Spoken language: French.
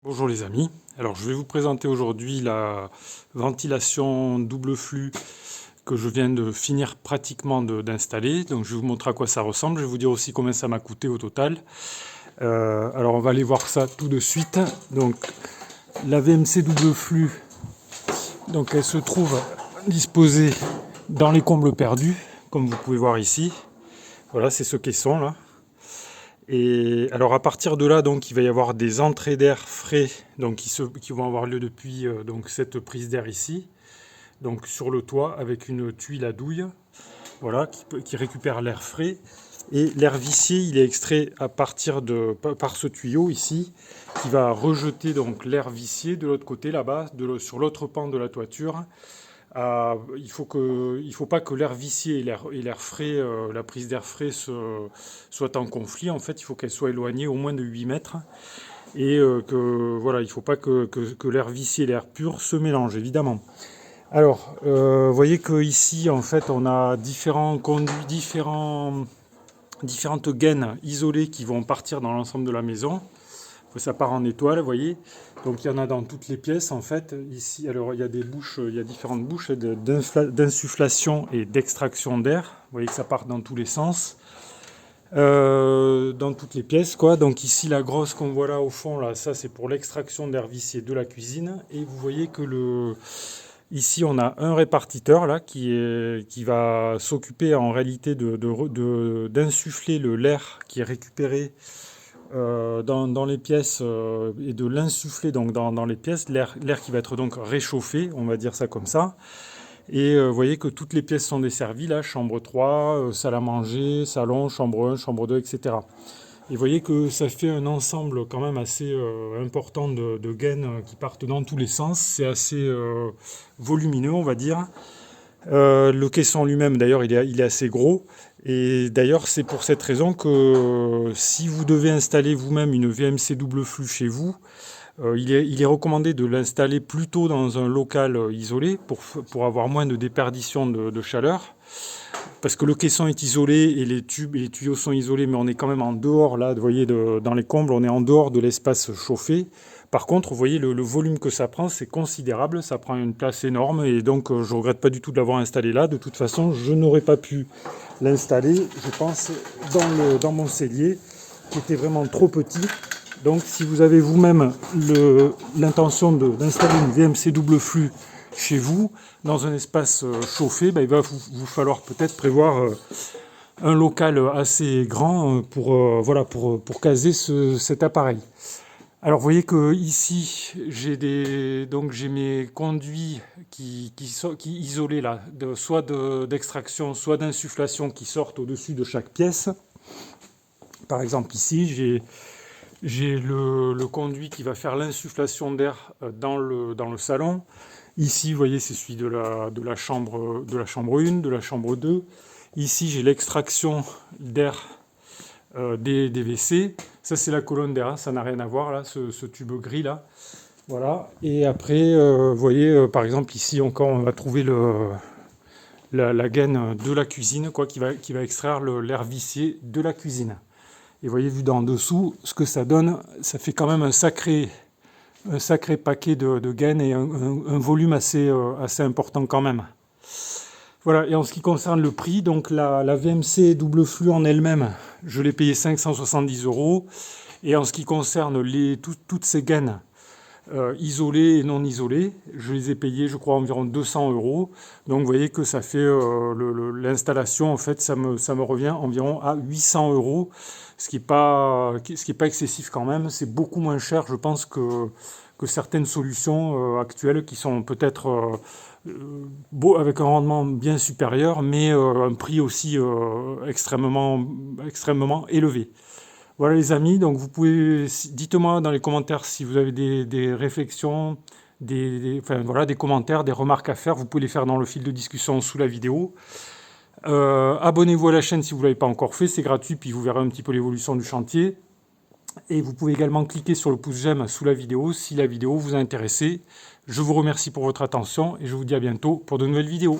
Bonjour les amis, alors je vais vous présenter aujourd'hui la ventilation double flux que je viens de finir pratiquement d'installer. Donc je vais vous montrer à quoi ça ressemble, je vais vous dire aussi combien ça m'a coûté au total. Alors on va aller voir ça tout de suite. Donc la VMC double flux, donc elle se trouve disposée dans les combles perdus, comme vous pouvez voir ici. Voilà, c'est ce caisson là. Et alors à partir de là, donc il va y avoir des entrées d'air frais donc, qui vont avoir lieu depuis donc, cette prise d'air ici, donc sur le toit avec une tuile à douille, voilà, qui récupère l'air frais. Et l'air vicié, il est extrait à partir par ce tuyau ici, qui va rejeter donc l'air vicié de l'autre côté là-bas, sur l'autre pan de la toiture. Il ne faut pas que l'air vicié et l'air frais, la prise d'air frais soient en conflit. En fait, il faut qu'elles soient éloignées au moins de 8 mètres. Et voilà, il ne faut pas que l'air vicié et l'air pur se mélangent, évidemment. Alors, vous voyez qu'ici, en fait, on a différents conduits, différentes gaines isolées qui vont partir dans l'ensemble de la maison. Ça part en étoile, vous voyez. Donc il y en a dans toutes les pièces en fait. Ici, alors il y a des bouches, il y a différentes bouches d'insufflation et d'extraction d'air. Vous voyez que ça part dans tous les sens, dans toutes les pièces quoi. Donc ici la grosse qu'on voit là au fond là, ça c'est pour l'extraction d'air vicié de la cuisine. Et vous voyez que ici on a un répartiteur là qui va s'occuper en réalité d'insuffler l'air qui est récupéré dans les pièces et de l'insuffler donc dans les pièces, l'air qui va être donc réchauffé, on va dire ça comme ça. Et vous voyez que toutes les pièces sont desservies là, chambre 3, salle à manger, salon, chambre 1, chambre 2, etc. Et vous voyez que ça fait un ensemble quand même assez important de gaines qui partent dans tous les sens. C'est assez volumineux, on va dire. Le caisson lui-même, d'ailleurs, il est assez gros. Et d'ailleurs, c'est pour cette raison que si vous devez installer vous-même une VMC double flux chez vous, il est recommandé de l'installer plutôt dans un local isolé pour avoir moins de déperdition de chaleur. Parce que le caisson est isolé et les tubes et les tuyaux sont isolés, mais on est quand même en dehors, là, vous voyez, dans les combles, on est en dehors de l'espace chauffé. Par contre, vous voyez, le volume que ça prend, c'est considérable, ça prend une place énorme, et donc je ne regrette pas du tout de l'avoir installé là. De toute façon, je n'aurais pas pu l'installer, je pense, dans mon cellier, qui était vraiment trop petit. Donc si vous avez vous-même l'intention d'installer une VMC double flux chez vous, dans un espace chauffé, il va vous falloir peut-être prévoir un local assez grand pour caser cet appareil. Alors vous voyez que ici j'ai mes conduits qui isolés là, soit d'extraction, soit d'insufflation qui sortent au-dessus de chaque pièce. Par exemple ici j'ai le conduit qui va faire l'insufflation d'air dans le salon. Ici, vous voyez, c'est celui de la chambre 1, de la chambre 2. Ici, j'ai l'extraction d'air des WC. Ça, c'est la colonne d'air, hein, ça n'a rien à voir, là, ce tube gris, là. Voilà. Et après, vous voyez, par exemple, ici encore, on va trouver la gaine de la cuisine, quoi, qui va extraire l'air vicié de la cuisine. Et vous voyez, vu d'en dessous, ce que ça donne, ça fait quand même un sacré paquet de gaines et un volume assez important quand même. Voilà, et en ce qui concerne le prix, donc la VMC double flux en elle-même, je l'ai payé 570 €. Et en ce qui concerne toutes ces gaines isolées et non isolées, je les ai payées, je crois, environ 200 €. Donc vous voyez que ça fait l'installation, en fait, ça me revient environ à 800 €, ce qui est pas excessif quand même. C'est beaucoup moins cher, je pense, que certaines solutions actuelles qui sont peut-être avec un rendement bien supérieur, mais un prix aussi extrêmement élevé. Voilà les amis, donc dites-moi dans les commentaires si vous avez des réflexions, voilà, des commentaires, des remarques à faire. Vous pouvez les faire dans le fil de discussion sous la vidéo. Abonnez-vous à la chaîne si vous ne l'avez pas encore fait, c'est gratuit, puis vous verrez un petit peu l'évolution du chantier. Et vous pouvez également cliquer sur le pouce j'aime sous la vidéo si la vidéo vous a intéressé. Je vous remercie pour votre attention et je vous dis à bientôt pour de nouvelles vidéos.